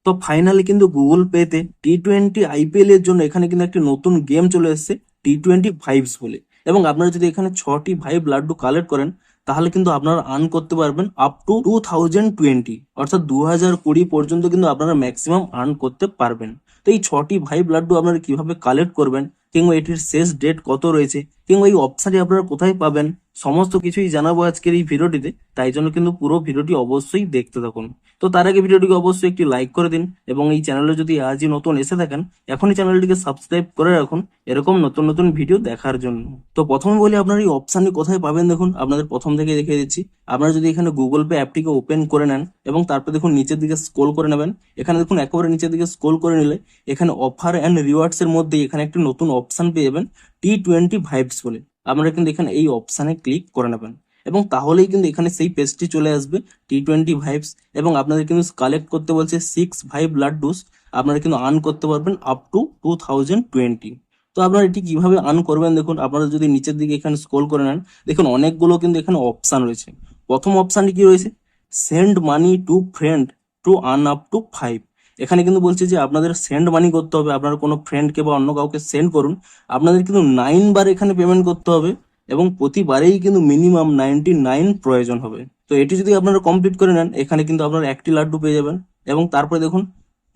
তো ফাইনালি কিন্তু গুগল পেতে T20 IPL এর জন্য এখানে কিন্তু একটি নতুন গেম চলে এসেছে T20 ভাইবস বলে। এবং আপনারা যদি এখানে 6টি ভাইব লাড্ডু কালেক্ট করেন তাহলে কিন্তু আপনারা আর্ন করতে পারবেন আপ টু 2020, অর্থাৎ 2020 পর্যন্ত কিন্তু আপনারা ম্যাক্সিমাম আর্ন করতে পারবেন। তো এই 6টি ভাইব লাড্ডু আপনারা কিভাবে কালেক্ট করবেন, কিংবা এটির শেষ ডেট কত রয়েছে, কিংবা এই অপশানটি আপনারা কোথায় পাবেন, সমস্ত কিছুই জানাবো আজকের এই ভিডিওটিতে। তাই জন্য কিন্তু পুরো ভিডিওটি অবশ্যই দেখতে থাকুন। তো তার আগে ভিডিওটিকে অবশ্যই একটি লাইক করে দিন, এবং এই চ্যানেলে যদি আজই নতুন এসে থাকেন এখনই চ্যানেলটিকে সাবস্ক্রাইব করে রাখুন এরকম নতুন নতুন ভিডিও দেখার জন্য। তো প্রথমে বলি আপনারা এই অপশানটি কোথায় পাবেন, দেখুন আপনাদের প্রথম থেকে দেখিয়ে দিচ্ছি। আপনারা যদি এখানে গুগল পে অ্যাপটিকে ওপেন করে নেন এবং তারপর দেখুন নিচের দিকে স্ক্রল করে নেবেন, এখানে দেখুন একেবারে নিচের দিকে স্ক্রল করে নিলে এখানে অফার অ্যান্ড রিওয়ার্ডস এর মধ্যে এখানে একটি নতুন অপশান পেয়ে যাবেন T20 ভাইবস বলে। আপনারা কিন্তু এখানে এই অপশানে ক্লিক করে নেবেন এবং তাহলেই কিন্তু এখানে সেই পেজটি চলে আসবে T20 ভাইবস। এবং আপনাদের কিন্তু কালেক্ট করতে বলছে 6 ভাইব লাড্ডুস। আপনারা কিন্তু আর্ন করতে পারবেন আপ টু 2020। তো আপনারা এটি কিভাবে আর্ন করবেন, দেখুন আপনারা যদি নিচের দিকে এখানে স্ক্রল করে নেন দেখুন অনেকগুলো কিন্তু এখানে অপশান রয়েছে। প্রথম অপশানটি কি রয়েছে, send money to friend to earn up to 5। এখানে কিন্তু বলছে যে আপনাদের সেন্ড মানি করতে হবে, আপনারা কোনো ফ্রেন্ডকে বা অন্য কাউকে সেন্ড করুন, আপনাদের কিন্তু 9 বার এখানে পেমেন্ট করতে হবে এবং প্রতিবারেই কিন্তু মিনিমাম 99 প্রয়োজন হবে। তো এটি যদি আপনারা কমপ্লিট করে নেন এখানে কিন্তু আপনারা একটি লাড্ডু পেয়ে যাবেন। এবং তারপরে দেখুন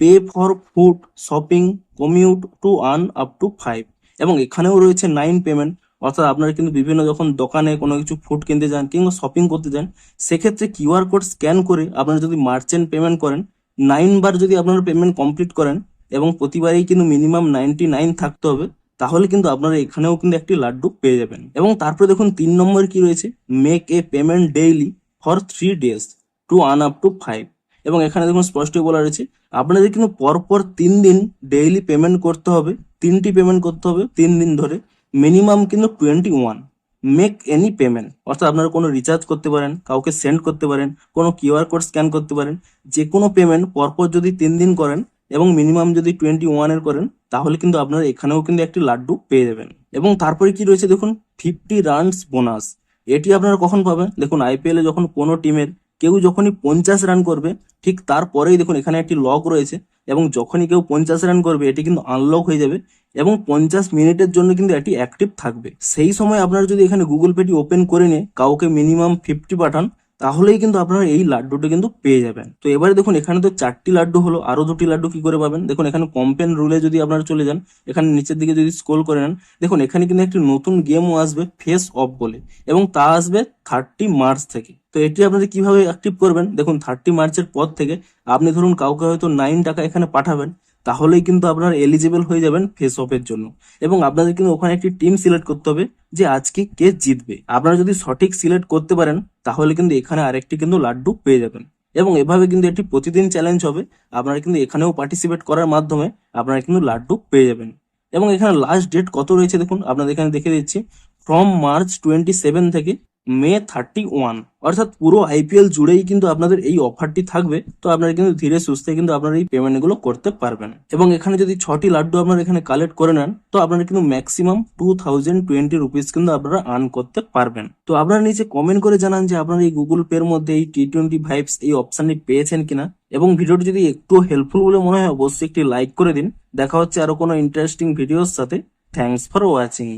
pay for food shopping commute to earn up to 5, এবং এখানেও রয়েছে 9 পেমেন্ট। অর্থাৎ আপনারা কিন্তু বিভিন্ন যখন দোকানে কোনো কিছু ফুড কিনতে যান কিংবা শপিং করতে যান, সেক্ষেত্রে কিউআর কোড স্ক্যান করে আপনারা যদি মার্চেন্ট পেমেন্ট করেন, 9 বার যদি আপনারা পেমেন্ট কমপ্লিট করেন এবং প্রতিবারেই কিন্তু মিনিমাম 99 থাকতে হবে, তাহলে কিন্তু আপনারা এখানেও কিন্তু একটি লাড্ডু পেয়ে যাবেন। এবং তারপরে দেখুন 3 নম্বর কি রয়েছে, make a payment daily for 3 days to earn up to 5। এবং এখানে দেখুন স্পষ্টই বলা রয়েছে আপনাদের কিন্তু পরপর 3 দিন ডেইলি পেমেন্ট করতে হবে, 3টি পেমেন্ট করতে হবে 3 দিন ধরে, মিনিমাম কিন্তু 21। মেক এনি পেমেন্ট, অর্থাৎ আপনারা কোনো রিচার্জ করতে পারেন, কাউকে সেন্ড করতে পারেন, কোনো কিউআর কোড স্ক্যান করতে পারেন, যে কোনো পেমেন্ট পরপর যদি 3 দিন করেন এবং মিনিমাম যদি 21 এর করেন, তাহলে কিন্তু আপনারা এখানেও কিন্তু একটি লাড্ডু পেয়ে যাবেন। এবং তারপরে কি রয়েছে দেখুন 50 রানস বোনাস। এটি আপনারা কখন পাবেন, দেখুন আইপিএল এ যখন কোনো টিমের কেউ যখনই 50 রান করবে ঠিক তারপরেই দেখুন এখানে একটি লক রয়েছে, এবং যখনই কেউ 50 রান করবে এটি কিন্তু আনলক হয়ে যাবে এবং 50 মিনিটের জন্য কিন্তু এটি অ্যাক্টিভ থাকবে। সেই সময় আপনারা যদি এখানে গুগল পেটি ওপেন করে নিয়ে কাউকে মিনিমাম 50 পাঠান, তাহলেই কিন্তু আপনারা এই লাড্ডুটা কিন্তু পেয়ে যাবেন। তো এবারে দেখুন এখানে তো 4টি লাড্ডু হলো, আরো 2টি লাড্ডু কি করে পাবেন, দেখুন এখানে কম্পেন রুলে যদি আপনারা চলে যান, এখানে নিচের দিকে যদি স্ক্রল করে নেন দেখুন এখানে কিন্তু একটি নতুন গেমও আসবে ফেস অফ বলে, এবং তা আসবে 30 মার্চ থেকে। তো এটি আপনাদের কিভাবে অ্যাক্টিভ করবেন, দেখুন 30 মার্চের পর থেকে আপনি ধরুন কাউকে হয়তো 9 টাকা এখানে পাঠাবেন, তাহলেই কিন্তু আপনারা এলিজিবল হয়ে যাবেন ফেস অফের জন্য। এবং আপনাদের কিন্তু ওখানে একটি টিম সিলেক্ট করতে হবে যে আজকে কে জিতবে। আপনারা যদি সঠিক সিলেক্ট করতে পারেন তাহলে কিন্তু এখানে আরেকটি কিন্তু লাড্ডু পেয়ে যাবেন। এবং এভাবে কিন্তু এটি প্রতিদিন চ্যালেঞ্জ হবে, আপনারা কিন্তু এখানেও পার্টিসিপেট করার মাধ্যমে আপনারা কিন্তু লাড্ডু পেয়ে যাবেন। এবং এখানে লাস্ট ডেট কত রয়েছে দেখুন আপনাদের এখানে দেখে দিচ্ছি, ফ্রম মার্চ 27 থেকে মে 31, অর্থাৎ পুরো আইপিএল জুড়েই কিন্তু আপনাদের এই অফারটি থাকবে। তো আপনারা কিন্তু ধীরে সুস্থে কিন্তু আপনারা এই পেমেন্ট গুলো করতে পারবেন। এবং এখানে যদি 6টি লাড্ডু আপনারা এখানে কালেক্ট করে নেন তো আপনারা কিন্তু ম্যাক্সিমাম 2020 রুপিস কিন্তু আপনারা আর্ন করতে পারবেন। তো আপনারা নিচে কমেন্ট করে জানান যে আপনারা এই গুগল পে এর মধ্যে এই T20 ভাইবস এই অপশনটি পেয়েছেন কিনা। এবং ভিডিওটি যদি একটু হেল্পফুল বলে মনে হয় অবশ্যই একটি লাইক করে দিন। দেখা হচ্ছে আরো কোনো ইন্টারেস্টিং ভিডিওর সাথে। Thanks for watching.